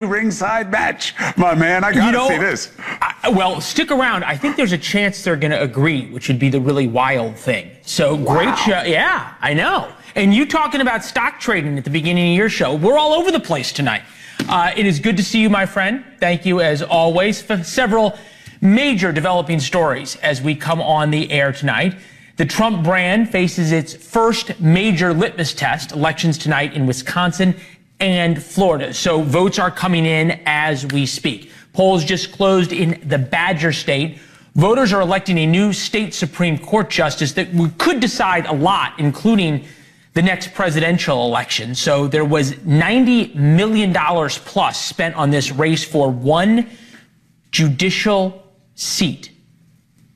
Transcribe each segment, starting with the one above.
ringside match, my man. I gotta see this. Well, stick around. I think there's a chance they're going to agree, which would be the really wild thing. So great show. Yeah, I know. And you talking about stock trading at the beginning of your show. We're all over the place tonight. It is good to see you, my friend. Thank you, as always, for several major developing stories as we come on the air tonight. The Trump brand faces its first major litmus test, elections tonight in Wisconsin and Florida. So votes are coming in as we speak. Polls just closed in the Badger State. Voters are electing a new state Supreme Court justice that could decide a lot, including the next presidential election. So there was $90 million plus spent on this race for one judicial seat.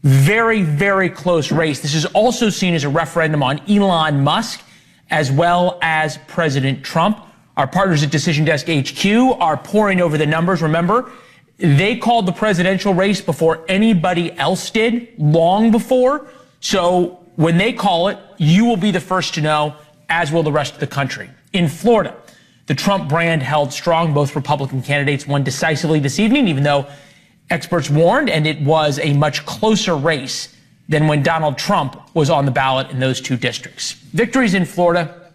Very, very close race. This is also seen as a referendum on Elon Musk as well as President Trump. Our partners at Decision Desk HQ are poring over the numbers. Remember, they called the presidential race before anybody else did, long before. So when they call it, you will be the first to know, as will the rest of the country. In Florida, the Trump brand held strong. Both Republican candidates won decisively this evening, even though experts warned, and it was a much closer race than when Donald Trump was on the ballot in those two districts. Victories in Florida,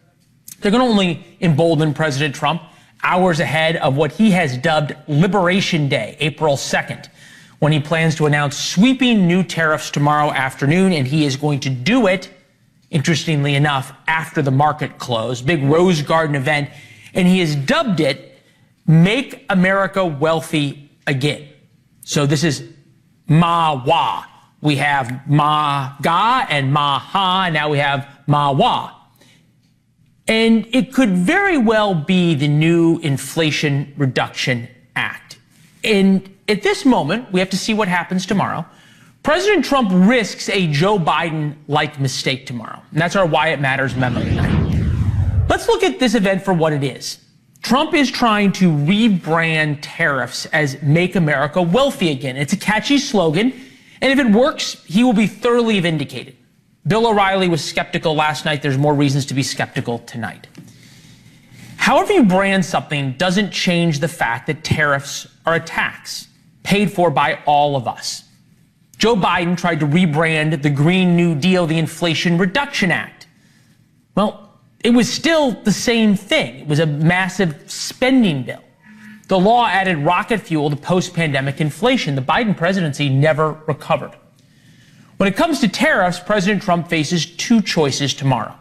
they're going to only embolden President Trump hours ahead of what he has dubbed Liberation Day, April 2nd, when he plans to announce sweeping new tariffs tomorrow afternoon, and he is going to do it, interestingly enough, after the market close, big Rose Garden event, and he has dubbed it Make America Wealthy Again. So this is Ma-Wa. We have Ma-Ga and Ma-Ha, now we have Ma-Wa. And it could very well be the new Inflation Reduction Act. And at this moment, we have to see what happens tomorrow. President Trump risks a Joe Biden-like mistake tomorrow. And that's our Why It Matters memo tonight. Let's look at this event for what it is. Trump is trying to rebrand tariffs as Make America Wealthy Again. It's a catchy slogan, and if it works, he will be thoroughly vindicated. Bill O'Reilly was skeptical last night. There's more reasons to be skeptical tonight. However you brand something doesn't change the fact that tariffs are a tax paid for by all of us. Joe Biden tried to rebrand the Green New Deal the Inflation Reduction Act. Well, it was still the same thing. It was a massive spending bill. The law added rocket fuel to post-pandemic inflation. The Biden presidency never recovered. When it comes to tariffs, President Trump faces two choices tomorrow.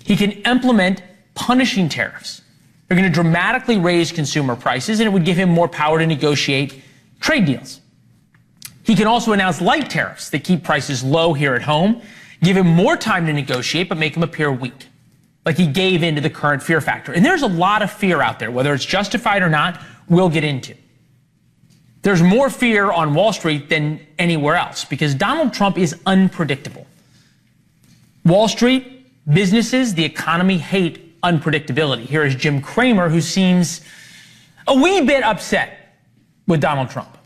He can implement punishing tariffs. They're going to dramatically raise consumer prices, and it would give him more power to negotiate trade deals. He can also announce light tariffs that keep prices low here at home, give him more time to negotiate, but make him appear weak, like he gave in to the current fear factor. And there's a lot of fear out there, whether it's justified or not, we'll get into. There's more fear on Wall Street than anywhere else because Donald Trump is unpredictable. Wall Street, businesses, the economy hate unpredictability. Here is Jim Cramer, who seems a wee bit upset with Donald Trump.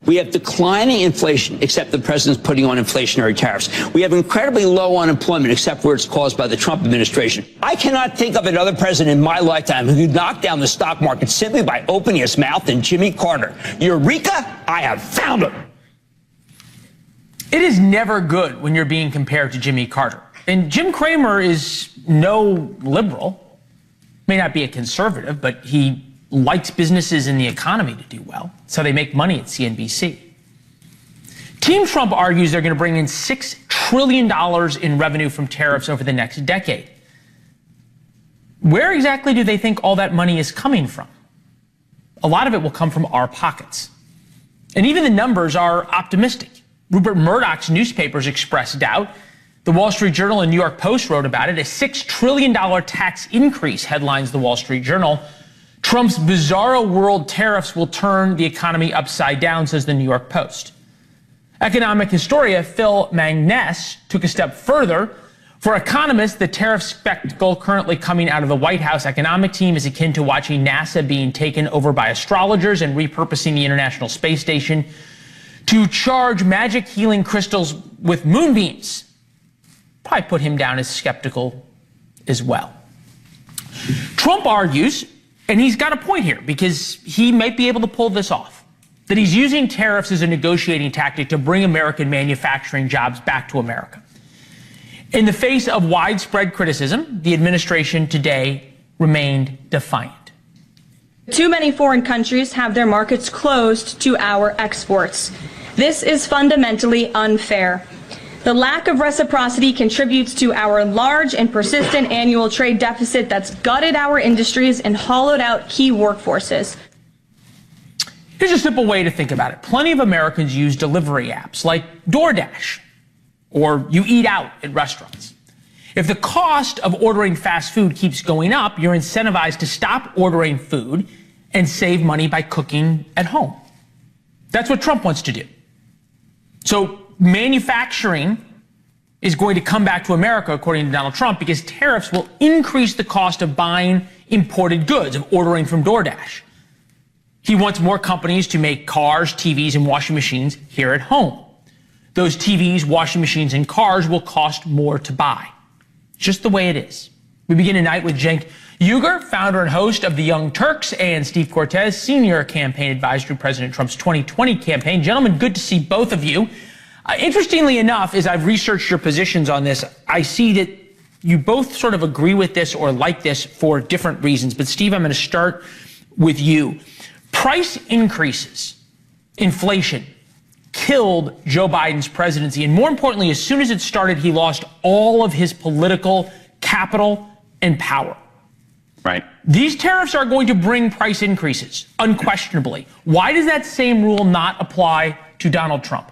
We have declining inflation, except the president's putting on inflationary tariffs. We have incredibly low unemployment, except where it's caused by the Trump administration. I cannot think of another president in my lifetime who knocked down the stock market simply by opening his mouth than Jimmy Carter. Eureka, I have found him. It is never good when you're being compared to Jimmy Carter. And Jim Cramer is no liberal, may not be a conservative, but he likes businesses in the economy to do well. That's how they make money at CNBC. Team Trump argues they're going to bring in $6 trillion in revenue from tariffs over the next decade. Where exactly do they think all that money is coming from? A lot of it will come from our pockets. And even the numbers are optimistic. Rupert Murdoch's newspapers expressed doubt. The Wall Street Journal and New York Post wrote about it. A $6 trillion tax increase headlines the Wall Street Journal. Trump's bizarro world tariffs will turn the economy upside down, says the New York Post. Economic historian Phil Magness took a step further. For economists, the tariff spectacle currently coming out of the White House economic team is akin to watching NASA being taken over by astrologers and repurposing the International Space Station to charge magic healing crystals with moonbeams. Probably put him down as skeptical as well. Trump argues And he's got a point here because he might be able to pull this off. That he's using tariffs as a negotiating tactic to bring American manufacturing jobs back to America. In the face of widespread criticism, the administration today remained defiant. Too many foreign countries have their markets closed to our exports. This is fundamentally unfair. The lack of reciprocity contributes to our large and persistent annual trade deficit that's gutted our industries and hollowed out key workforces. Here's a simple way to think about it. Plenty of Americans use delivery apps like DoorDash, or you eat out at restaurants. If the cost of ordering fast food keeps going up, you're incentivized to stop ordering food and save money by cooking at home. That's what Trump wants to do. So manufacturing is going to come back to America, according to Donald Trump, because tariffs will increase the cost of buying imported goods, of ordering from DoorDash. He wants more companies to make cars, TVs, and washing machines here at home. Those TVs, washing machines, and cars will cost more to buy. It's just the way it is. We begin tonight with Cenk Uygur, founder and host of the Young Turks, and Steve Cortes, senior campaign advisor to President Trump's 2020 campaign. Gentlemen, good to see both of you. Interestingly enough, as I've researched your positions on this, I see that you both sort of agree with this or like this for different reasons. But Steve, I'm going to start with you. Price increases, inflation, killed Joe Biden's presidency. And more importantly, as soon as it started, he lost all of his political capital and power. Right. These tariffs are going to bring price increases, unquestionably. Why does that same rule not apply to Donald Trump?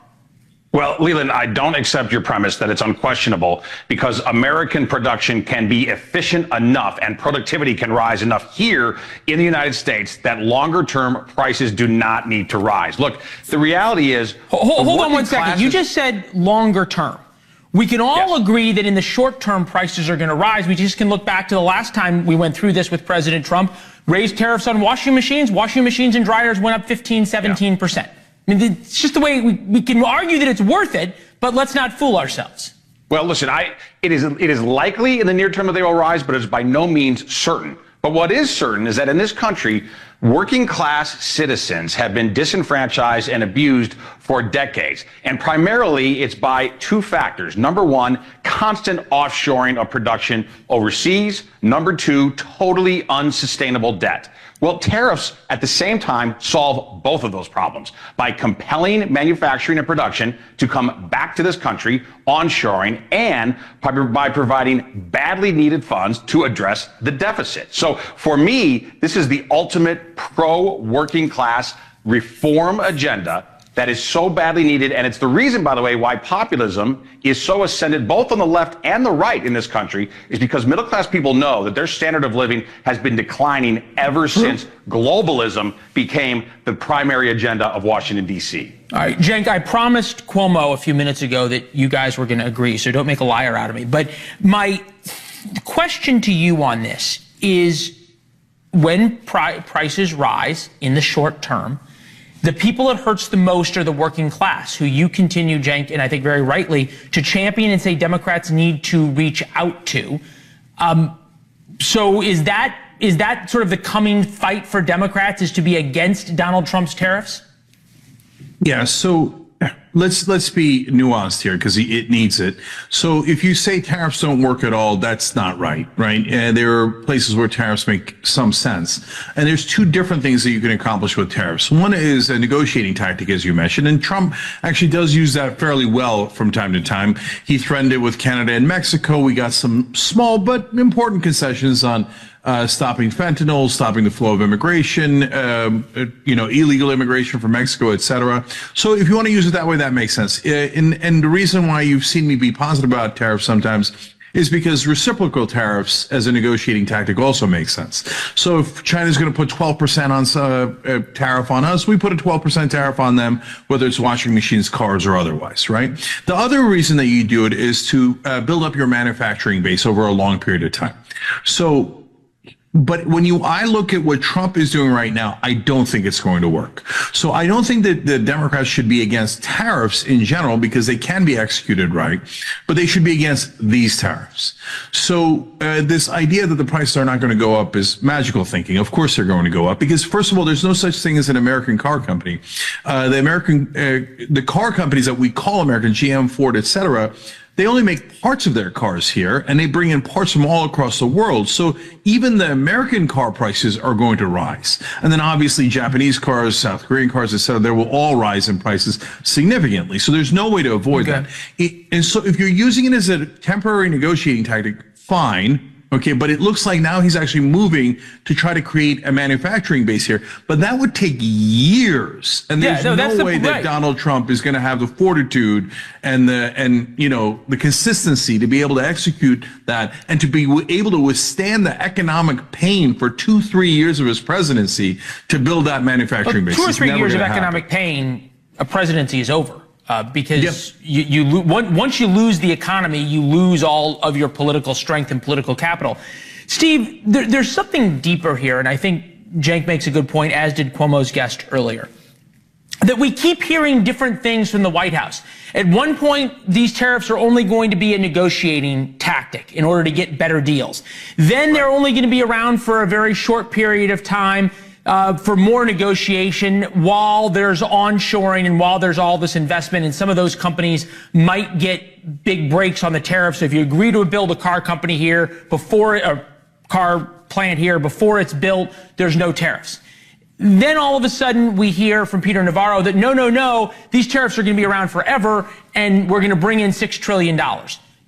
Well, Leland, I don't accept your premise that it's unquestionable because American production can be efficient enough and productivity can rise enough here in the United States that longer term prices do not need to rise. Look, the reality is... Hold on one second. You just said longer term. We can all agree that in the short term prices are going to rise. We just can look back to the last time we went through this with President Trump, raised tariffs on washing machines. Washing machines and dryers went up 15, 17%. I mean, it's just the way we can argue that it's worth it, but let's not fool ourselves. Well, listen, it is likely in the near term that they will rise, but it's by no means certain. But what is certain is that in this country, working class citizens have been disenfranchised and abused for decades. And primarily it's by two factors. Number one, constant offshoring of production overseas. Number two, totally unsustainable debt. Well, tariffs at the same time solve both of those problems by compelling manufacturing and production to come back to this country, onshoring, and by providing badly needed funds to address the deficit. So for me, this is the ultimate pro-working class reform agenda that is so badly needed. And it's the reason, by the way, why populism is so ascended both on the left and the right in this country, is because middle class people know that their standard of living has been declining ever since globalism became the primary agenda of Washington, D.C. All right, Cenk, I promised Cuomo a few minutes ago that you guys were going to agree, so don't make a liar out of me. But my question to you on this is, when prices rise in the short term, the people it hurts the most are the working class, who you continue, Cenk, and I think very rightly, to champion and say Democrats need to reach out to. So is that sort of the coming fight for Democrats, is to be against Donald Trump's tariffs? Yeah, so let's be nuanced here because it needs it. So if you say tariffs don't work at all, that's not right? And there are places where tariffs make some sense. And there's two different things that you can accomplish with tariffs. One is a negotiating tactic, as you mentioned, and Trump actually does use that fairly well from time to time. He threatened it with Canada and Mexico. We got some small but important concessions on stopping fentanyl, stopping the flow of immigration, illegal immigration from Mexico, etc. So if you want to use it that way, that makes sense. And the reason why you've seen me be positive about tariffs sometimes is because reciprocal tariffs as a negotiating tactic also makes sense. So if China's going to put 12% on tariff on us, we put a 12% tariff on them, whether it's washing machines, cars, or otherwise, right? The other reason that you do it is to build up your manufacturing base over a long period of time. So But I look at what Trump is doing right now, I don't think it's going to work. So I don't think that the Democrats should be against tariffs in general because they can be executed right, but they should be against these tariffs. So this idea that the prices are not going to go up is magical thinking. Of course they're going to go up because, first of all, there's no such thing as an American car company. The car companies that we call American, GM, Ford, etc., they only make parts of their cars here, and they bring in parts from all across the world. So even the American car prices are going to rise. And then obviously Japanese cars, South Korean cars, etc., they will all rise in prices significantly. So there's no way to avoid that. And so if you're using it as a temporary negotiating tactic, fine. Okay, but it looks like now he's actually moving to try to create a manufacturing base here. But that would take years. And there's no way that Donald Trump is going to have the fortitude and the consistency to be able to execute that and to be able to withstand the economic pain for 2-3 years of his presidency to build that manufacturing base. 2 or 3 years of economic pain, a presidency is over. Because once you lose the economy, you lose all of your political strength and political capital. Steve, there's something deeper here, and I think Cenk makes a good point, as did Cuomo's guest earlier, that we keep hearing different things from the White House. At one point, these tariffs are only going to be a negotiating tactic in order to get better deals. Then they're only going to be around for a very short period of time for more negotiation while there's onshoring and while there's all this investment, and some of those companies might get big breaks on the tariffs. So if you agree to build a car company here before a car plant here before it's built, there's no tariffs. Then all of a sudden we hear from Peter Navarro that no, these tariffs are going to be around forever and we're going to bring in $6 trillion.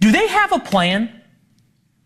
Do they have a plan?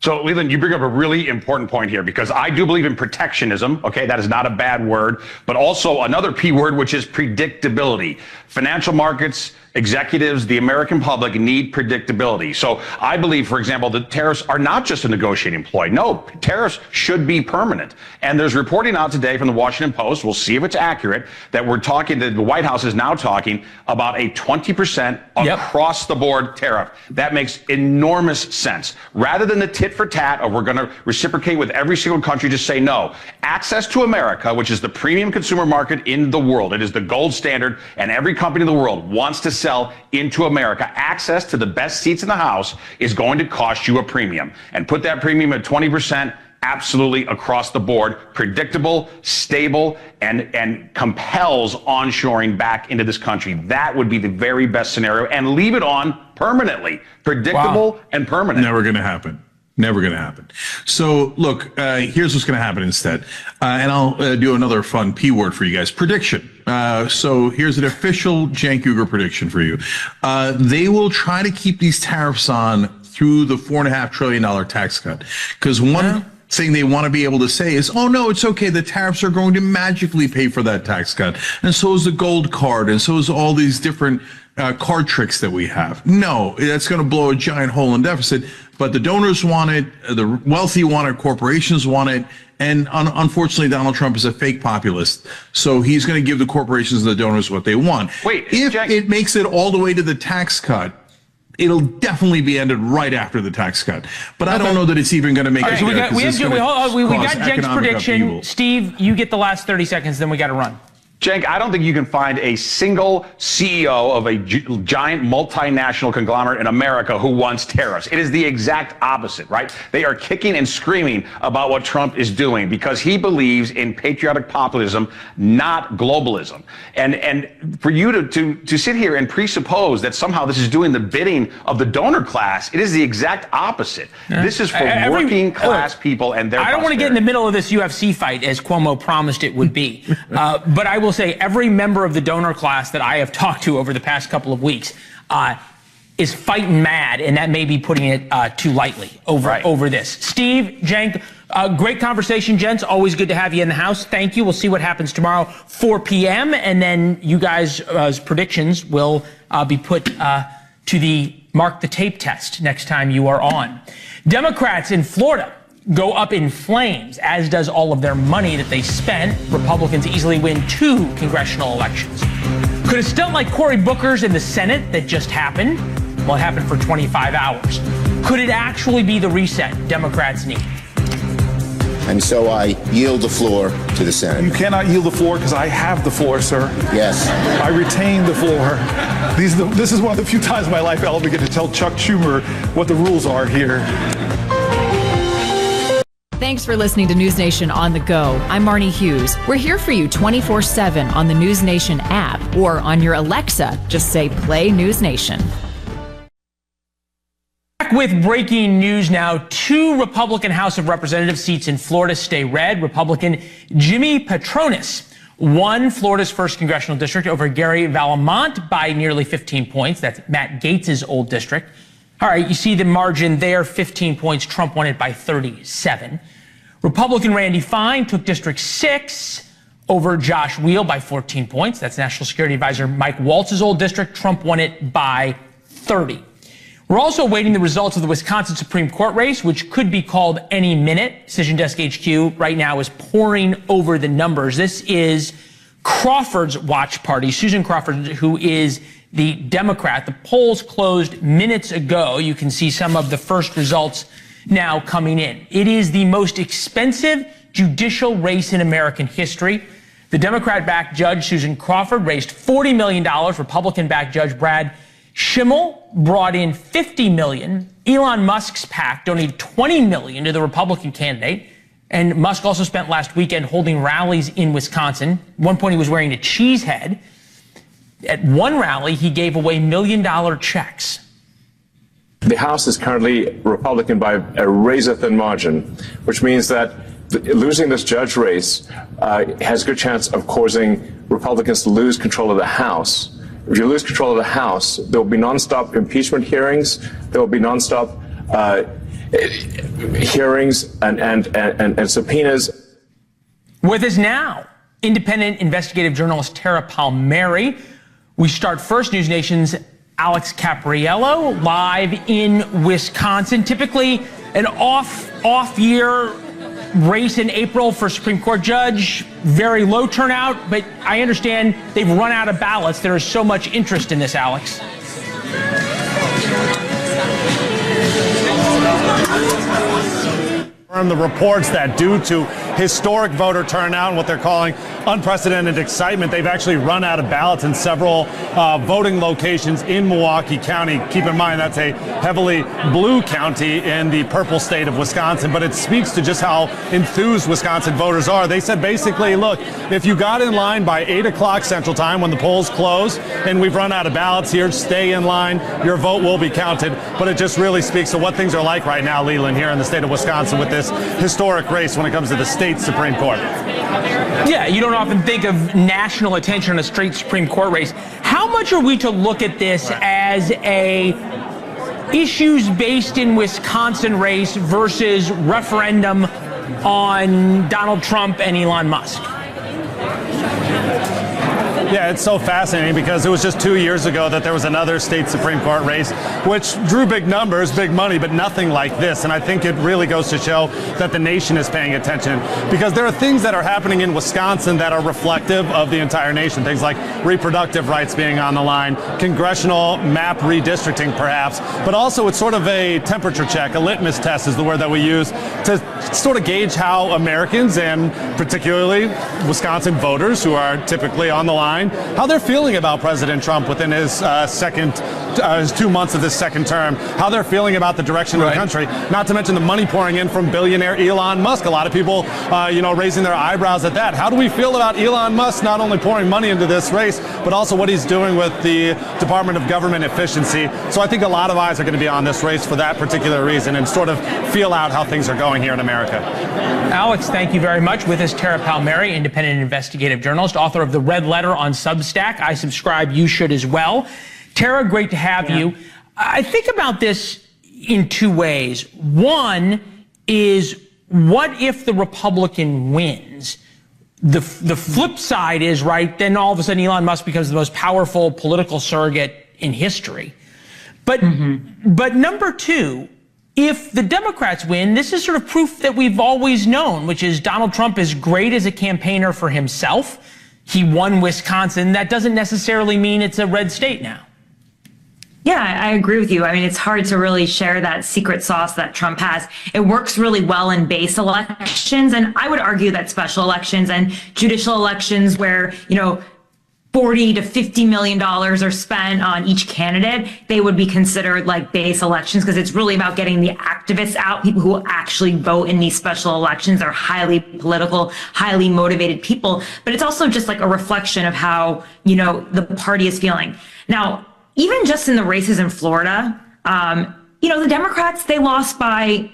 So, Leland, you bring up a really important point here because I do believe in protectionism. Okay, that is not a bad word, but also another P word, which is predictability. Financial markets, executives, the American public need predictability. So I believe, for example, that tariffs are not just a negotiating ploy. No, tariffs should be permanent. And there's reporting out today from the Washington Post, we'll see if it's accurate, that the White House is now talking about a 20% across the board tariff. That makes enormous sense. Rather than the tit for tat of we're going to reciprocate with every single country, just say no. Access to America, which is the premium consumer market in the world. It is the gold standard, and every company in the world wants to sell into America. Access to the best seats in the House is going to cost you a premium, and put that premium at 20%. Absolutely across the board, predictable, stable, and compels onshoring back into this country. That would be the very best scenario, and leave it on permanently. Predictable and permanent. Never going to happen. Never going to happen. So look, here's what's going to happen instead. And I'll do another fun P word for you guys. Prediction. So here's an official Cenk Uygur prediction for you. They will try to keep these tariffs on through the $4.5 trillion tax cut. Because one thing they want to be able to say is, oh, no, it's okay. The tariffs are going to magically pay for that tax cut. And so is the gold card. And so is all these different card tricks that we have. No, that's going to blow a giant hole in deficit. But the donors want it, the wealthy want it, corporations want it, and unfortunately, Donald Trump is a fake populist, so he's going to give the corporations and the donors what they want. Wait, if it makes it all the way to the tax cut, it'll definitely be ended right after the tax cut. But I don't know that it's even going to make it. So we got Cenk's prediction. Upheaval. Steve, you get the last 30 seconds, then we got to run. Cenk, I don't think you can find a single CEO of a giant multinational conglomerate in America who wants tariffs. It is the exact opposite, right? They are kicking and screaming about what Trump is doing because he believes in patriotic populism, not globalism. And for you to sit here and presuppose that somehow this is doing the bidding of the donor class, it is the exact opposite. This is for working class people and their I don't want to get in the middle of this UFC fight as Cuomo promised it would be. But I will say every member of the donor class that I have talked to over the past couple of weeks is fighting mad, and that may be putting it too lightly over this. Steve, Cenk, great conversation, gents. Always good to have you in the house. Thank you. We'll see what happens tomorrow, 4 p.m., and then you guys' predictions will be put to the mark the tape test next time you are on. Democrats in Florida go up in flames, as does all of their money that they spent. Republicans easily win 2 congressional elections. Could a stunt like Cory Booker's in the Senate that just happened? Well, it happened for 25 hours. Could it actually be the reset Democrats need? and so I yield the floor to the Senate. You cannot yield the floor because I have the floor, sir. Yes. I retain the floor. This is one of the few times in my life I'll ever get to tell Chuck Schumer what the rules are here. Thanks for listening to NewsNation on the go. I'm Marnie Hughes. We're here for you 24/7 on the NewsNation app or on your Alexa. Just say play NewsNation. Back with breaking news now. 2 Republican House of Representatives seats in Florida stay red. Republican Jimmy Patronis won Florida's 1st congressional district over Gary Vallimont by nearly 15 points. That's Matt Gaetz's old district. All right, you see the margin there, 15 points. Trump won it by 37. Republican Randy Fine took District 6 over Josh Weil by 14 points. That's National Security Advisor Mike Waltz's old district. Trump won it by 30. We're also awaiting the results of the Wisconsin Supreme Court race, which could be called any minute. Decision Desk HQ right now is poring over the numbers. This is Crawford's watch party. Susan Crawford, who is the Democrat. The polls closed minutes ago. You can see some of the first results now coming in. It is the most expensive judicial race in American history. The Democrat-backed judge, Susan Crawford, raised $40 million. Republican-backed judge Brad Schimmel brought in $50 million. Elon Musk's PAC donated $20 million to the Republican candidate. And Musk also spent last weekend holding rallies in Wisconsin. At one point, he was wearing a cheese head. At one rally, he gave away $1 million checks. The House is currently Republican by a razor-thin margin, which means that losing this judge race has a good chance of causing Republicans to lose control of the House. If you lose control of the House, there will be nonstop impeachment hearings. There will be nonstop hearings and subpoenas. With us now, independent investigative journalist Tara Palmieri. We start first, NewsNation's Alex Capriello, live in Wisconsin. Typically an off year race in April for Supreme Court judge, very low turnout, but I understand they've run out of ballots. There is so much interest in this, Alex. The reports that due to historic voter turnout and what they're calling unprecedented excitement, they've actually run out of ballots in several voting locations in Milwaukee County. Keep in mind that's a heavily blue county in the purple state of Wisconsin, but it speaks to just how enthused Wisconsin voters are. They said basically, look, if you got in line by 8 o'clock Central Time when the polls close and we've run out of ballots here, stay in line, your vote will be counted. But it just really speaks to what things are like right now, Leland, here in the state of Wisconsin with this historic race when it comes to the state Supreme Court. Yeah, you don't often think of national attention on a straight Supreme Court race. How much are we to look at this as a issues based in Wisconsin race versus referendum on Donald Trump and Elon Musk? Yeah, it's so fascinating because it was just 2 years ago that there was another state Supreme Court race, which drew big numbers, big money, but nothing like this. And I think it really goes to show that the nation is paying attention because there are things that are happening in Wisconsin that are reflective of the entire nation. Things like reproductive rights being on the line, congressional map redistricting perhaps, but also it's sort of a temperature check, a litmus test is the word that we use to sort of gauge how Americans and particularly Wisconsin voters who are typically on the line, how they're feeling about President Trump within his his 2 months of this second term, how they're feeling about the direction of the country, not to mention the money pouring in from billionaire Elon Musk. A lot of people, raising their eyebrows at that. How do we feel about Elon Musk not only pouring money into this race, but also what he's doing with the Department of Government Efficiency? So I think a lot of eyes are going to be on this race for that particular reason and sort of feel out how things are going here in America. Alex, thank you very much. With us, Tara Palmieri, independent investigative journalist, author of The Red Letter on Substack. I subscribe. You should as well. Tara, great to have you. I think about this in two ways. One is, what if the Republican wins? The flip side is, right, then all of a sudden Elon Musk becomes the most powerful political surrogate in history. But number two, if the Democrats win, this is sort of proof that we've always known, which is Donald Trump is great as a campaigner for himself. He won Wisconsin. That doesn't necessarily mean it's a red state now. Yeah, I agree with you. I mean, it's hard to really share that secret sauce that Trump has. It works really well in base elections. And I would argue that special elections and judicial elections where, $40 to $50 million are spent on each candidate, they would be considered like base elections because it's really about getting the activists out, people who will actually vote in these special elections. They're highly political, highly motivated people. But it's also just like a reflection of how, the party is feeling. Now, even just in the races in Florida, the Democrats, they lost by,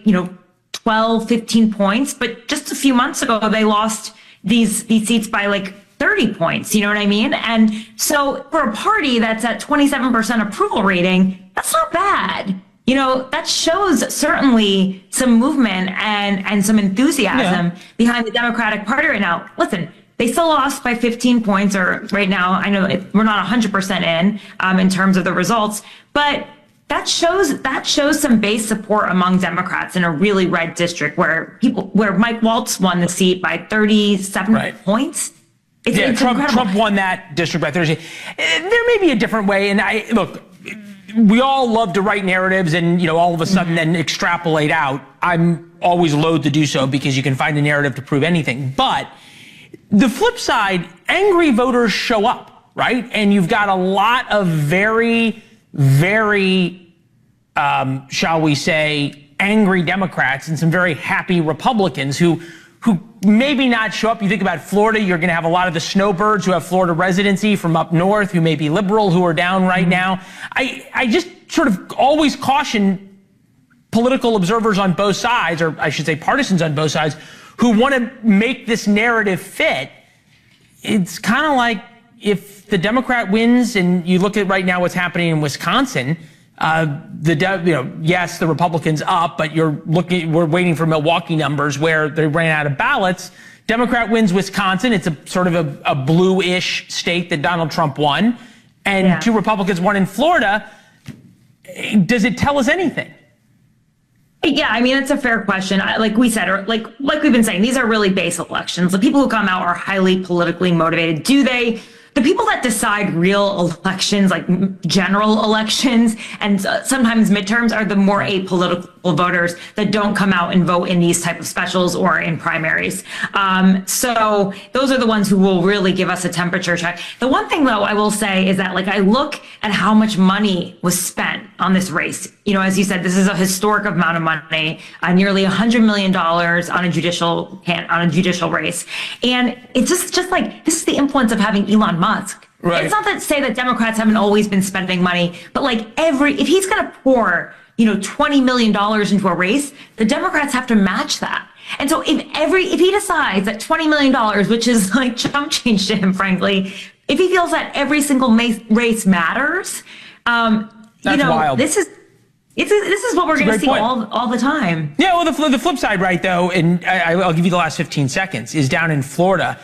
12, 15 points. But just a few months ago, they lost these seats by like 30 points. You know what I mean? And so for a party that's at 27% approval rating, that's not bad. That shows certainly some movement and some enthusiasm behind the Democratic Party right now. Listen, they still lost by 15 points, or right now, I know we're not 100% in terms of the results, but that shows some base support among Democrats in a really red district where Mike Waltz won the seat by 37 points. It's Trump won that district by 30. There may be a different way, and look, we all love to write narratives and all of a sudden then extrapolate out. I'm always loath to do so because you can find a narrative to prove anything. But the flip side, angry voters show up, right? And you've got a lot of very, very, shall we say, angry Democrats and some very happy Republicans who maybe not show up. You think about Florida, you're going to have a lot of the snowbirds who have Florida residency from up north who may be liberal, who are down right now. I just sort of always caution political observers on both sides, or I should say partisans on both sides, who want to make this narrative fit. It's kind of like if the Democrat wins, and you look at right now what's happening in Wisconsin, yes, the Republicans up, but we're waiting for Milwaukee numbers where they ran out of ballots. Democrat wins Wisconsin. It's a sort of a blue-ish state that Donald Trump won, and two Republicans won in Florida. Does it tell us anything? Yeah, I mean, it's a fair question. Like we said, or like we've been saying, these are really base elections. The people who come out are highly politically motivated. The people that decide real elections, like general elections and sometimes midterms, are the more apolitical voters that don't come out and vote in these type of specials or in primaries. So those are the ones who will really give us a temperature check. The one thing, though, I will say is that, I look at how much money was spent on this race. As you said, this is a historic amount of money, nearly $100 million on a judicial race. And it's just like, this is the influence of having Elon Musk. Right. It's not to say that Democrats haven't always been spending money, but if he's going to pour, $20 million into a race, the Democrats have to match that. And so if he decides that $20 million, which is like chump change to him, frankly, if he feels that every single race matters, wild. This is what we're going to see all the time. Yeah, well, the flip side, right, though, and I'll give you the last 15 seconds, is down in Florida,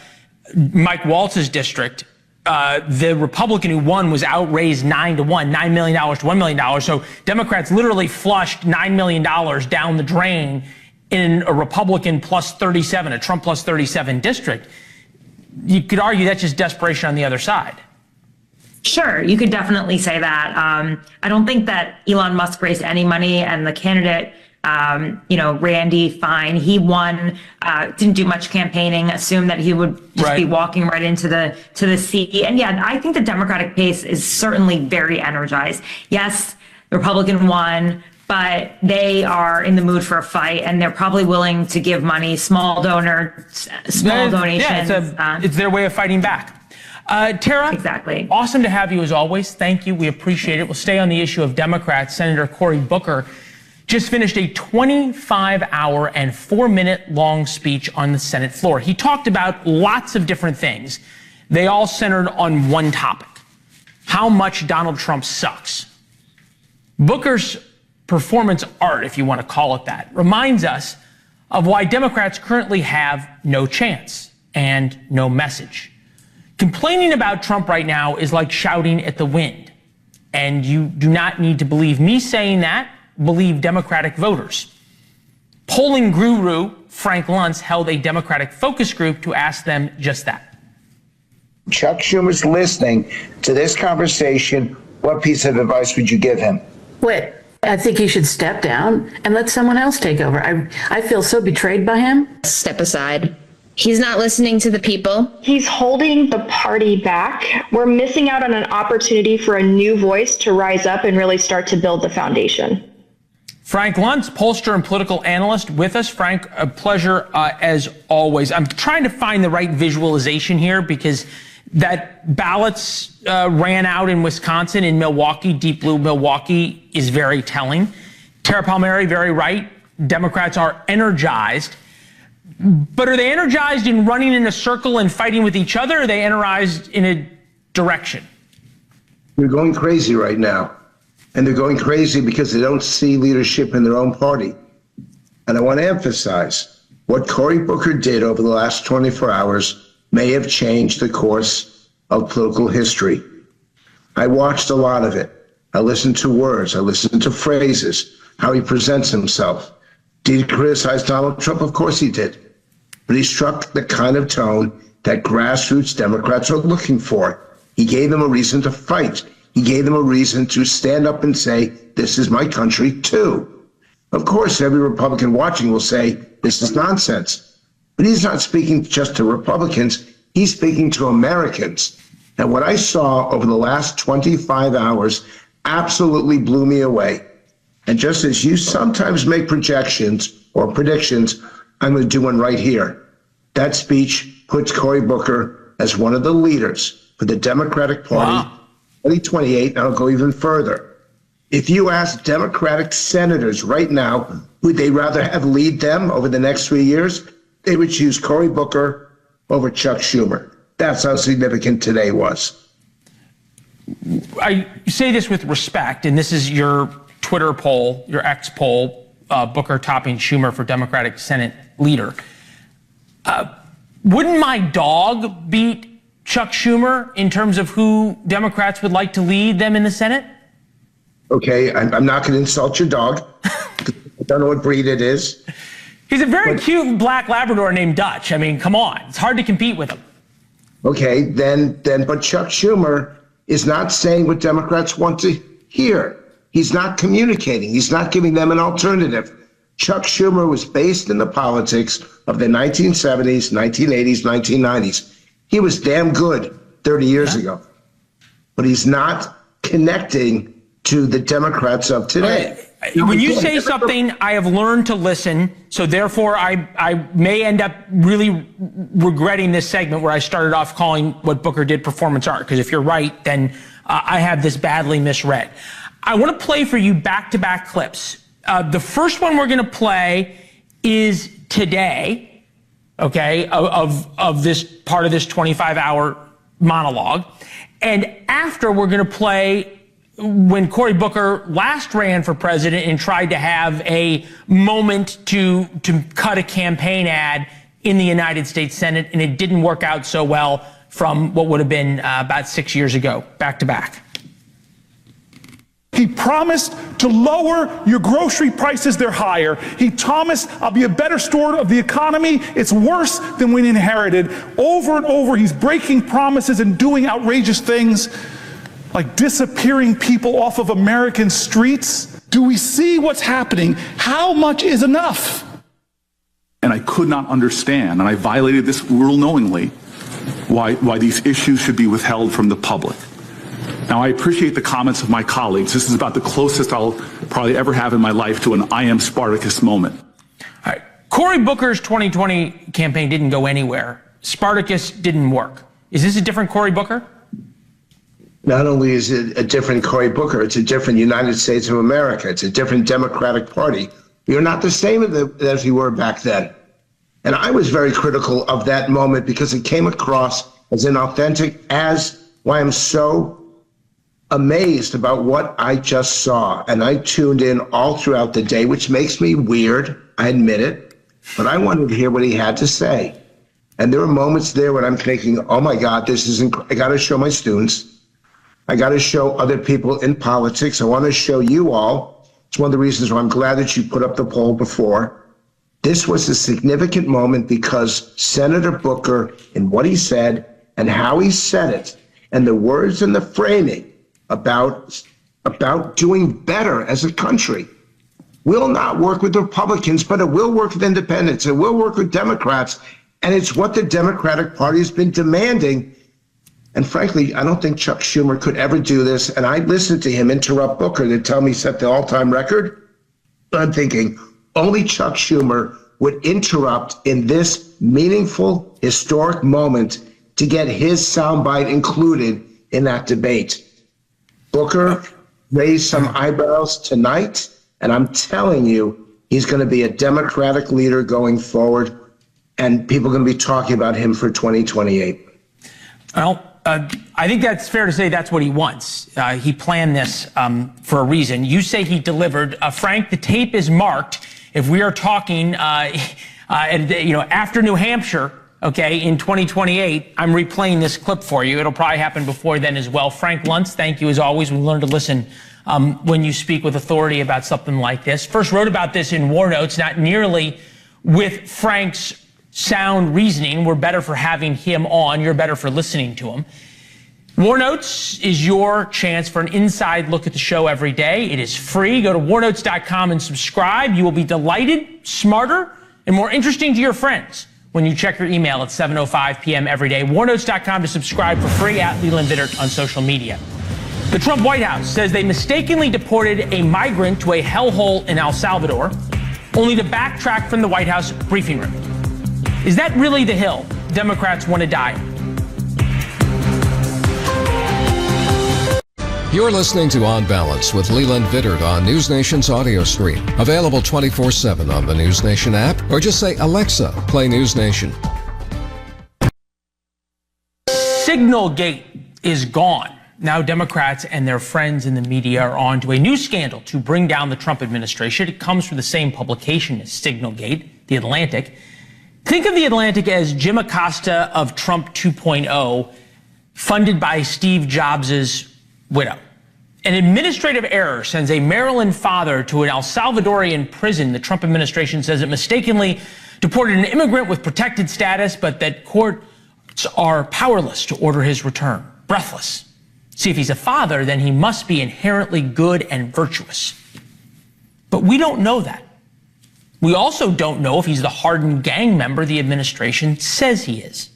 Mike Waltz's district. The Republican who won was outraised 9-1, $9 million to $1 million. So Democrats literally flushed $9 million down the drain in a Republican plus 37, a Trump plus 37 district. You could argue that's just desperation on the other side. Sure, you could definitely say that. I don't think that Elon Musk raised any money, and the candidate, Randy Fine, he won, didn't do much campaigning, assumed that he would just be walking right into the seat. And yeah, I think the Democratic base is certainly very energized. Yes, the Republican won, but they are in the mood for a fight, and they're probably willing to give money, small donations. Yeah, it's their way of fighting back. Tara, exactly. Awesome to have you as always. Thank you. We appreciate it. We'll stay on the issue of Democrats. Senator Cory Booker just finished a 25-hour and 4-minute long speech on the Senate floor. He talked about lots of different things. They all centered on one topic: how much Donald Trump sucks. Booker's performance art, if you want to call it that, reminds us of why Democrats currently have no chance and no message. Complaining about Trump right now is like shouting at the wind. And you do not need to believe me saying that. Believe Democratic voters. Polling guru Frank Luntz held a Democratic focus group to ask them just that. Chuck Schumer's listening to this conversation what piece of advice would you give him? Quit. I think he should step down and let someone else take over. I feel so betrayed by him. Step aside. He's not listening to the people. He's holding the party back. We're missing out on an opportunity for a new voice to rise up and really start to build the foundation. Frank Luntz, pollster and political analyst with us. Frank, a pleasure as always. I'm trying to find the right visualization here because that ballots ran out in Wisconsin, in Milwaukee, deep blue Milwaukee is very telling. Tara Palmieri, very right. Democrats are energized. But are they energized in running in a circle and fighting with each other? Or are they energized in a direction? They're going crazy right now. And they're going crazy because they don't see leadership in their own party. And I want to emphasize what Cory Booker did over the last 24 hours may have changed the course of political history. I watched a lot of it. I listened to words. I listened to phrases, how he presents himself. Did he criticize Donald Trump? Of course he did. But he struck the kind of tone that grassroots Democrats are looking for. He gave them a reason to fight. He gave them a reason to stand up and say, this is my country too. Of course, every Republican watching will say, this is nonsense. But he's not speaking just to Republicans. He's speaking to Americans. And what I saw over the last 25 hours absolutely blew me away. And just as you sometimes make projections or predictions, I'm going to do one right here. That speech puts Cory Booker as one of the leaders for the Democratic Party. 2028, and I'll go even further. If you ask Democratic senators right now, would they rather have lead them over the next 3 years? They would choose Cory Booker over Chuck Schumer. That's how significant today was. I say this with respect, and this is your Twitter poll, your X poll, Booker topping Schumer for Democratic Senate leader. Wouldn't my dog beat Chuck Schumer in terms of who Democrats would like to lead them in the Senate? Okay, I'm not going to insult your dog. I don't know what breed it is. He's a very cute black Labrador named Dutch. I mean, come on. It's hard to compete with him. Okay, but Chuck Schumer is not saying what Democrats want to hear. He's not communicating. He's not giving them an alternative. Chuck Schumer was based in the politics of the 1970s, 1980s, 1990s. He was damn good 30 years ago, but he's not connecting to the Democrats of today. When you say something, I have learned to listen, so therefore I may end up really regretting this segment where I started off calling what Booker did performance art, because if you're right, then I have this badly misread. I want to play for you back-to-back clips. The first one we're going to play is today. Okay, of this part of this 25-hour monologue. And after, we're going to play when Cory Booker last ran for president and tried to have a moment to cut a campaign ad in the United States Senate, and it didn't work out so well from what would have been about 6 years ago, back to back. He promised to lower your grocery prices, they're higher. He promised, I'll be a better steward of the economy. It's worse than we inherited. Over and over, he's breaking promises and doing outrageous things like disappearing people off of American streets. Do we see what's happening? How much is enough? And I could not understand, and I violated this rule knowingly, why these issues should be withheld from the public. Now, I appreciate the comments of my colleagues. This is about the closest I'll probably ever have in my life to an I am Spartacus moment. All right. Cory Booker's 2020 campaign didn't go anywhere. Spartacus didn't work. Is this a different Cory Booker? Not only is it a different Cory Booker, it's a different United States of America. It's a different Democratic Party. You're not the same as you were back then. And I was very critical of that moment because it came across as inauthentic, as why I'm so amazed about what I just saw. And I tuned in all throughout the day, which makes me weird, I admit it, but I wanted to hear what he had to say. And there were moments there when I'm thinking, oh my God, this is I got to show my students. I got to show other people in politics. I want to show you all. It's one of the reasons why I'm glad that you put up the poll before. This was a significant moment because Senator Booker, and what he said and how he said it, and the words and the framing, about doing better as a country. Will not work with Republicans, but it will work with independents. It will work with Democrats. And it's what the Democratic Party has been demanding. And frankly, I don't think Chuck Schumer could ever do this. And I listened to him interrupt Booker to tell me he set the all-time record. I'm thinking only Chuck Schumer would interrupt in this meaningful, historic moment to get his soundbite included in that debate. Booker raised some eyebrows tonight, and I'm telling you, he's going to be a Democratic leader going forward, and people are going to be talking about him for 2028. Well, I think that's fair to say that's what he wants. He planned this for a reason. You say he delivered. Frank, the tape is marked. If we are talking, after New Hampshire, okay, in 2028, I'm replaying this clip for you. It'll probably happen before then as well. Frank Luntz, thank you as always. We learn to listen when you speak with authority about something like this. First wrote about this in War Notes, not nearly with Frank's sound reasoning. We're better for having him on. You're better for listening to him. War Notes is your chance for an inside look at the show every day. It is free. Go to warnotes.com and subscribe. You will be delighted, smarter, and more interesting to your friends when you check your email at 7:05 p.m. every day. Warnotes.com to subscribe for free, at Leland Vittert on social media. The Trump White House says they mistakenly deported a migrant to a hellhole in El Salvador, only to backtrack from the White House briefing room. Is that really the hill Democrats want to die on? You're listening to On Balance with Leland Vittert on NewsNation's audio stream. Available 24/7 on the NewsNation app, or just say, Alexa, play NewsNation. Signalgate is gone. Now Democrats and their friends in the media are on to a new scandal to bring down the Trump administration. It comes from the same publication as Signalgate, The Atlantic. Think of The Atlantic as Jim Acosta of Trump 2.0, funded by Steve Jobs' widow. An administrative error sends a Maryland father to an El Salvadorian prison. The Trump administration says it mistakenly deported an immigrant with protected status, but that courts are powerless to order his return. Breathless. See, if he's a father, then he must be inherently good and virtuous. But we don't know that. We also don't know if he's the hardened gang member the administration says he is.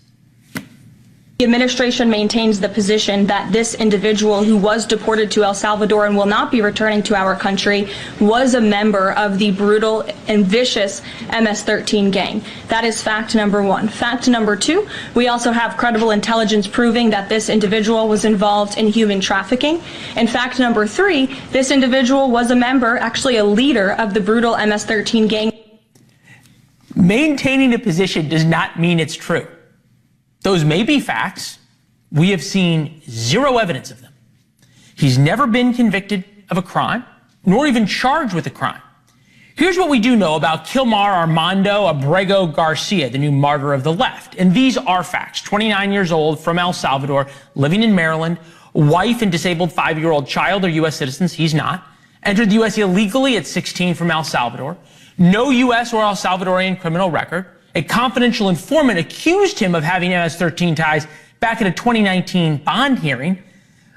The administration maintains the position that this individual who was deported to El Salvador and will not be returning to our country was a member of the brutal and vicious MS-13 gang. That is fact number one. Fact number two, we also have credible intelligence proving that this individual was involved in human trafficking. And fact number three, this individual was a member, actually a leader of the brutal MS-13 gang. Maintaining a position does not mean it's true. Those may be facts. We have seen zero evidence of them. He's never been convicted of a crime, nor even charged with a crime. Here's what we do know about Kilmar Armando Abrego Garcia, the new martyr of the left. And these are facts. 29 years old, from El Salvador, living in Maryland, wife and disabled 5-year-old child are U.S. citizens. He's not. Entered the U.S. illegally at 16 from El Salvador. No U.S. or El Salvadorian criminal record. A confidential informant accused him of having MS-13 ties back at a 2019 bond hearing,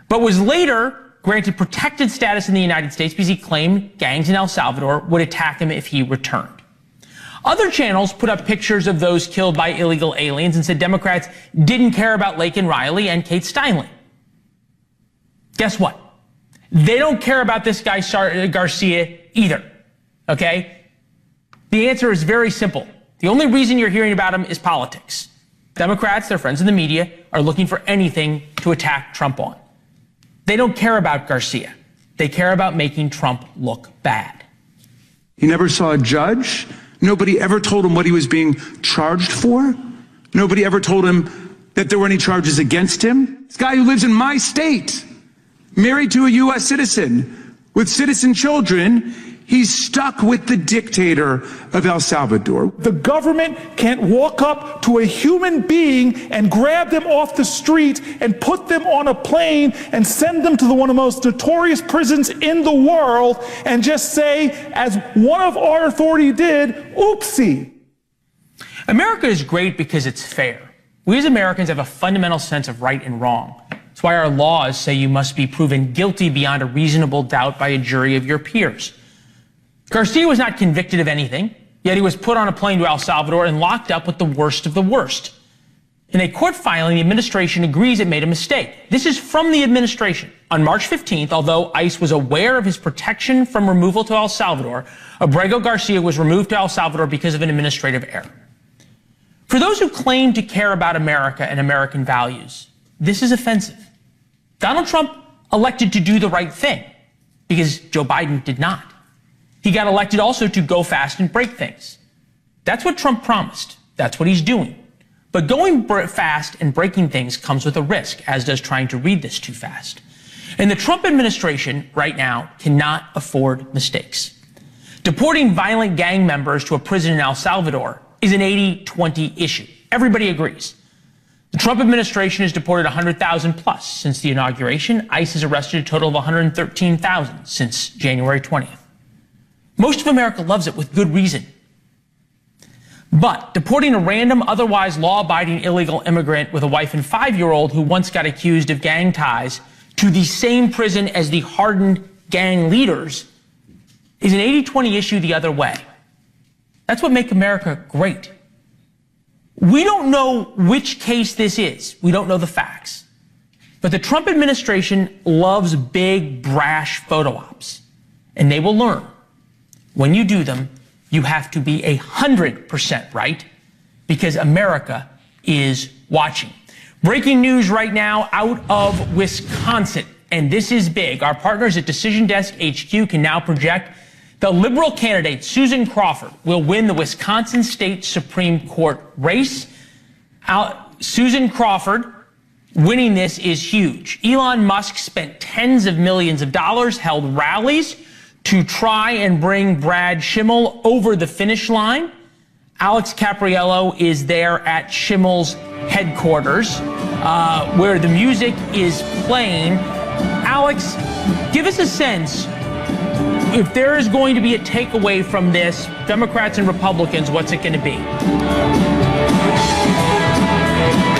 but was later granted protected status in the United States because he claimed gangs in El Salvador would attack him if he returned. Other channels put up pictures of those killed by illegal aliens and said Democrats didn't care about Laken Riley and Kate Steinle. Guess what? They don't care about this guy Garcia either, okay? The answer is very simple. The only reason you're hearing about him is politics. Democrats, their friends in the media, are looking for anything to attack Trump on. They don't care about Garcia. They care about making Trump look bad. He never saw a judge. Nobody ever told him what he was being charged for. Nobody ever told him that there were any charges against him. This guy who lives in my state, married to a U.S. citizen, with citizen children, he's stuck with the dictator of El Salvador. The government can't walk up to a human being and grab them off the street and put them on a plane and send them to one of the most notorious prisons in the world and just say, as one of our authority did, oopsie. America is great because it's fair. We as Americans have a fundamental sense of right and wrong. That's why our laws say you must be proven guilty beyond a reasonable doubt by a jury of your peers. Garcia was not convicted of anything, yet he was put on a plane to El Salvador and locked up with the worst of the worst. In a court filing, the administration agrees it made a mistake. This is from the administration. On March 15th, although ICE was aware of his protection from removal to El Salvador, Abrego Garcia was removed to El Salvador because of an administrative error. For those who claim to care about America and American values, this is offensive. Donald Trump elected to do the right thing because Joe Biden did not. He got elected also to go fast and break things. That's what Trump promised. That's what he's doing. But going fast and breaking things comes with a risk, as does trying to read this too fast. And the Trump administration right now cannot afford mistakes. Deporting violent gang members to a prison in El Salvador is an 80-20 issue. Everybody agrees. The Trump administration has deported 100,000 plus since the inauguration. ICE has arrested a total of 113,000 since January 20th. Most of America loves it with good reason. But deporting a random, otherwise law-abiding illegal immigrant with a wife and 5-year-old who once got accused of gang ties to the same prison as the hardened gang leaders is an 80-20 issue the other way. That's what makes America great. We don't know which case this is. We don't know the facts. But the Trump administration loves big, brash photo ops. And they will learn. When you do them, you have to be 100% right because America is watching. Breaking news right now out of Wisconsin, and this is big. Our partners at Decision Desk HQ can now project the liberal candidate, Susan Crawford, will win the Wisconsin State Supreme Court race. Susan Crawford winning this is huge. Elon Musk spent tens of millions of dollars, held rallies to try and bring Brad Schimmel over the finish line. Alex Capriello is there at Schimmel's headquarters, where the music is playing. Alex, give us a sense, if there is going to be a takeaway from this, Democrats and Republicans, what's it going to be?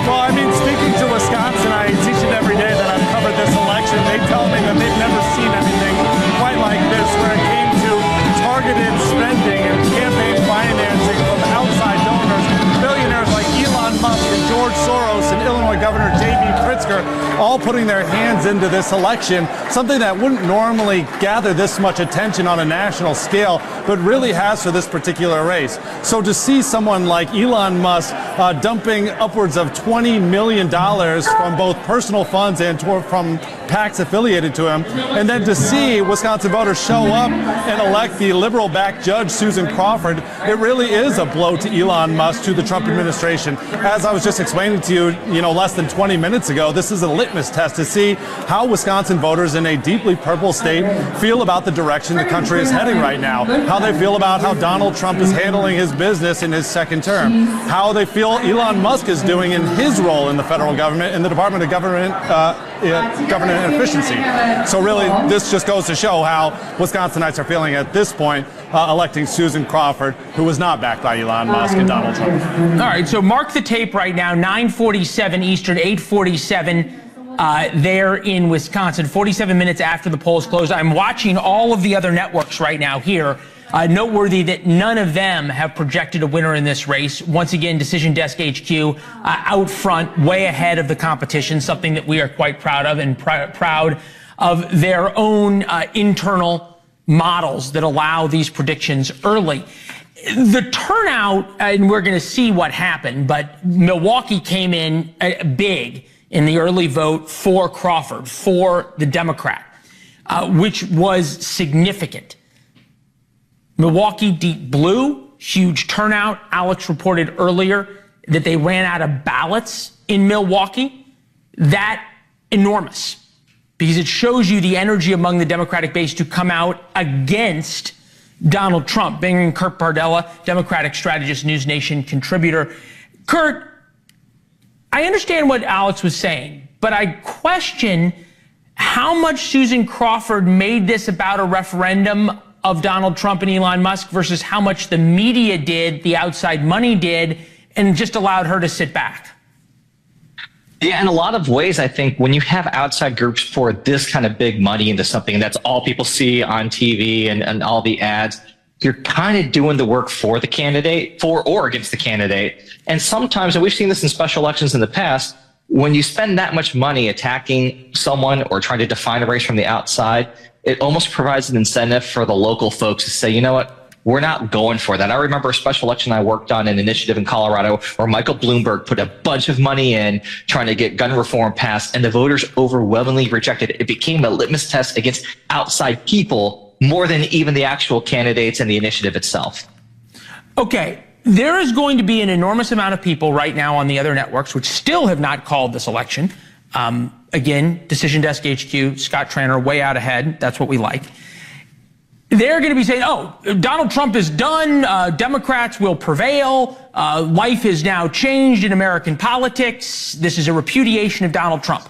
Well, I mean, speaking to Wisconsin, I teach it every day that I've covered this election. They tell me that they've never seen anything quite like this, where it came to targeted spending and campaign financing from outside donors, billionaires like Elon Musk and George Soros and Illinois Governor J.B. Pritzker all putting their hands into this election, something that wouldn't normally gather this much attention on a national scale, but really has for this particular race. So to see someone like Elon Musk dumping upwards of $20 million from both personal funds and from PACs affiliated to him, and then to see Wisconsin voters show up and elect the liberal-backed judge Susan Crawford, it really is a blow to Elon Musk, to the Trump administration. As I was just explaining to you, less than 20 minutes ago, this is a litmus test to see how Wisconsin voters in a deeply purple state feel about the direction the country is heading right now, how they feel about how Donald Trump is handling his business in his second term, how they feel Elon Musk is doing in his role in the federal government, in the Department of Government and Efficiency. So really, this just goes to show how Wisconsinites are feeling at this point, electing Susan Crawford, who was not backed by Elon Musk and Donald Trump. All right, so mark the tape right now, 9:47 Eastern, 8:47 there in Wisconsin, 47 minutes after the polls closed. I'm watching all of the other networks right now here. Noteworthy that none of them have projected a winner in this race. Once again, Decision Desk HQ out front, way ahead of the competition, something that we are quite proud of, and proud of their own internal models that allow these predictions early. The turnout, and we're going to see what happened, but Milwaukee came in big in the early vote for Crawford, for the Democrat, which was significant. Milwaukee deep blue, huge turnout. Alex reported earlier that they ran out of ballots in Milwaukee. That enormous, because it shows you the energy among the Democratic base to come out against Donald Trump. Bringing Kurt Bardella, Democratic strategist, NewsNation contributor. Kurt, I understand what Alex was saying, but I question how much Susan Crawford made this about a referendum of Donald Trump and Elon Musk versus how much the media did, the outside money did, and just allowed her to sit back. Yeah, in a lot of ways, I think when you have outside groups pour this kind of big money into something that's all people see on TV and all the ads, you're kind of doing the work for the candidate, for or against the candidate. And sometimes, and we've seen this in special elections in the past, when you spend that much money attacking someone or trying to define a race from the outside, it almost provides an incentive for the local folks to say, you know what? We're not going for that. I remember a special election I worked on, an initiative in Colorado where Michael Bloomberg put a bunch of money in trying to get gun reform passed, and the voters overwhelmingly rejected it. It became a litmus test against outside people more than even the actual candidates and the initiative itself. Okay, there is going to be an enormous amount of people right now on the other networks which still have not called this election. Again, Decision Desk HQ, Scott Tranter, way out ahead. That's what we like. They're going to be saying, oh, Donald Trump is done. Democrats will prevail. Life is now changed in American politics. This is a repudiation of Donald Trump.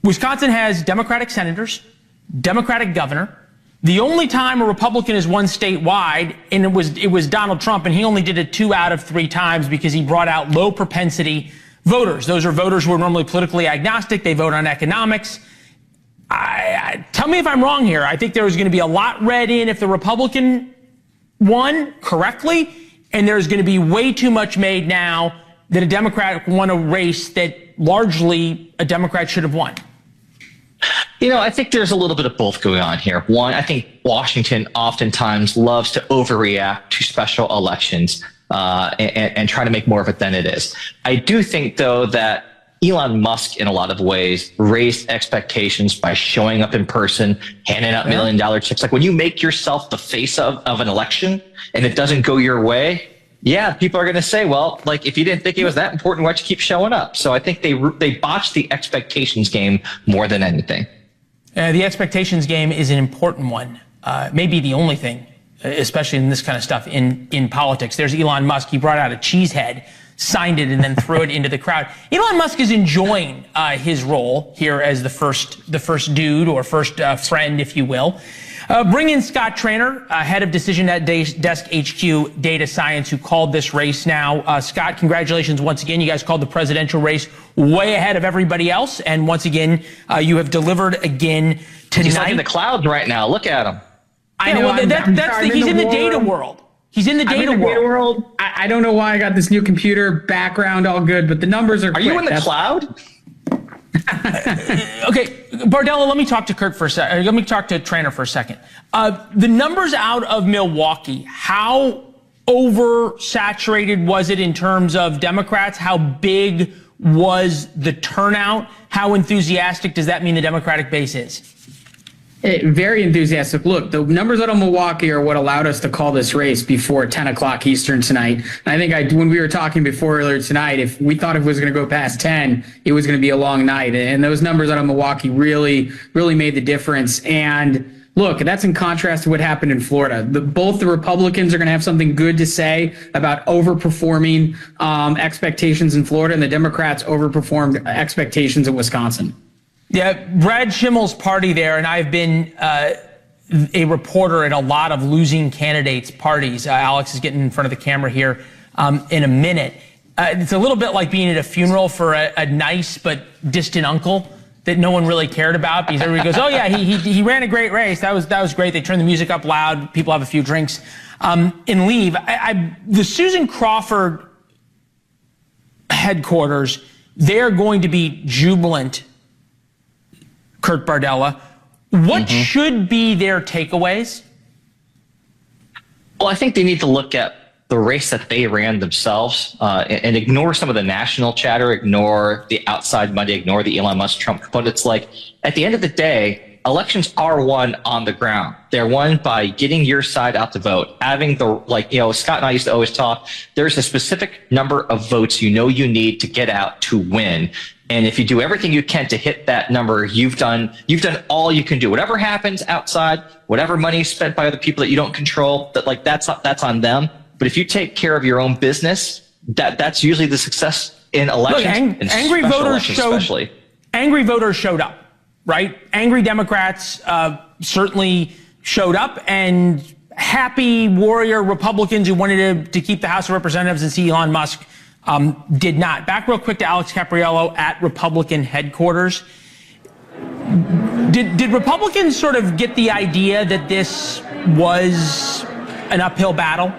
Wisconsin has Democratic senators, Democratic governor. The only time a Republican has won statewide, and it was Donald Trump, and he only did it 2 out of 3 times because he brought out low propensity voters. Those are voters who are normally politically agnostic. They vote on economics. Tell me if I'm wrong here. I think there was going to be a lot read in if the Republican won correctly, and there's going to be way too much made now that a Democrat won a race that largely a Democrat should have won. You know, I think there's a little bit of both going on here. One, I think Washington oftentimes loves to overreact to special elections and try to make more of it than it is. I do think, though, that Elon Musk, in a lot of ways, raised expectations by showing up in person, handing out $1 million checks. Like when you make yourself the face of an election and it doesn't go your way, yeah, people are going to say, well, like if you didn't think it was that important, why'd you keep showing up? So I think they botched the expectations game more than anything. The expectations game is an important one, maybe the only thing, especially in this kind of stuff in politics. There's Elon Musk. He brought out a cheese head, signed it, and then threw it into the crowd. Elon Musk is enjoying his role here as the first dude or first friend, if you will. Bring in Scott Tranter, head of Decision Desk HQ Data Science, who called this race now. Scott, congratulations once again. You guys called the presidential race way ahead of everybody else. And once again, you have delivered again tonight. He's like in the clouds right now. Look at him. I know. He's in the data world. He's in the data world. I don't know why I got this new computer background all good, but the numbers are quick. You in the cloud? Okay, Bardella, let me talk to Kirk for a second. Let me talk to Tranter for a second. The numbers out of Milwaukee, how oversaturated was it in terms of Democrats? How big was the turnout? How enthusiastic does that mean the Democratic base is? Very enthusiastic. Look, the numbers out of Milwaukee are what allowed us to call this race before 10 o'clock Eastern tonight. And I think when we were talking before earlier tonight, if we thought it was going to go past 10, it was going to be a long night. And those numbers out of Milwaukee really made the difference. And look, that's in contrast to what happened in Florida. Both the Republicans are going to have something good to say about overperforming expectations in Florida, and the Democrats overperformed expectations in Wisconsin. Yeah, Brad Schimmel's party there, and I've been a reporter at a lot of losing candidates' parties. Alex is getting in front of the camera here in a minute. It's a little bit like being at a funeral for a nice but distant uncle that no one really cared about, because everybody goes, oh yeah, he ran a great race. That was great. They turned the music up loud. People have a few drinks and leave. The Susan Crawford headquarters, they're going to be jubilant, Kurt Bardella. What should be their takeaways? Well, I think they need to look at the race that they ran themselves and ignore some of the national chatter, ignore the outside money, ignore the Elon Musk Trump. But it's like, at the end of the day, elections are won on the ground. They're won by getting your side out to vote, having Scott and I used to always talk, there's a specific number of votes you need to get out to win. And if you do everything you can to hit that number, you've done all you can do. Whatever happens outside, whatever money is spent by other people that you don't control, that's on them. But if you take care of your own business, that's usually the success in elections. Look, angry voters showed up, right? Angry Democrats certainly showed up, and happy warrior Republicans who wanted to keep the House of Representatives and see Elon Musk did not. Back real quick to Alex Capriello at Republican headquarters. Did Republicans sort of get the idea that this was an uphill battle?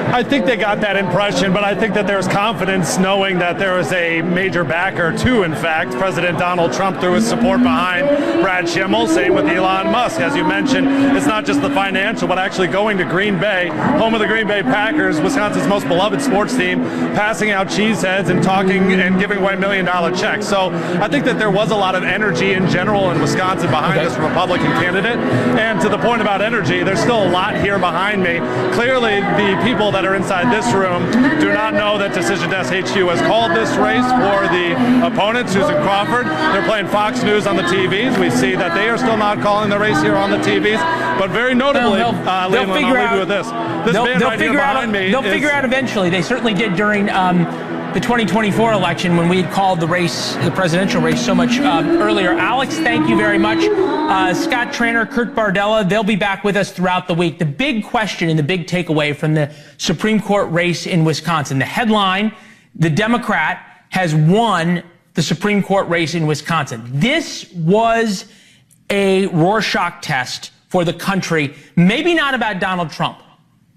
I think they got that impression, but I think that there's confidence knowing that there is a major backer to, in fact, President Donald Trump threw his support behind Brad Schimmel, same with Elon Musk. As you mentioned, it's not just the financial, but actually going to Green Bay, home of the Green Bay Packers, Wisconsin's most beloved sports team, passing out cheeseheads and talking and giving away $1 million checks. So I think that there was a lot of energy in general in Wisconsin behind this Republican candidate. And to the point about energy, there's still a lot here behind me. Clearly, the people that are inside this room do not know that Decision Desk HQ has called this race for the opponent, Susan Crawford. They're playing Fox News on the TVs. We see that they are still not calling the race here on the TVs. But very notably, Leland, I'll leave you with this. This man right here behind me. They'll figure out eventually. They certainly did during the 2024 election when we had called the race, the presidential race, so much earlier. Alex, thank you very much. Scott Trainer, Kurt Bardella, they'll be back with us throughout the week. The big question and the big takeaway from the Supreme Court race in Wisconsin, the headline, the Democrat has won the Supreme Court race in Wisconsin. This was a Rorschach test for the country, maybe not about Donald Trump.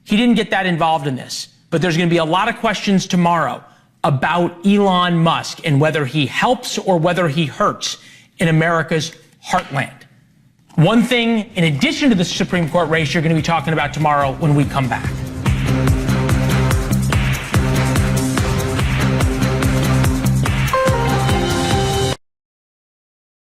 He didn't get that involved in this, but there's going to be a lot of questions tomorrow about Elon Musk and whether he helps or whether he hurts in America's heartland. One thing, in addition to the Supreme Court race, you're going to be talking about tomorrow when we come back.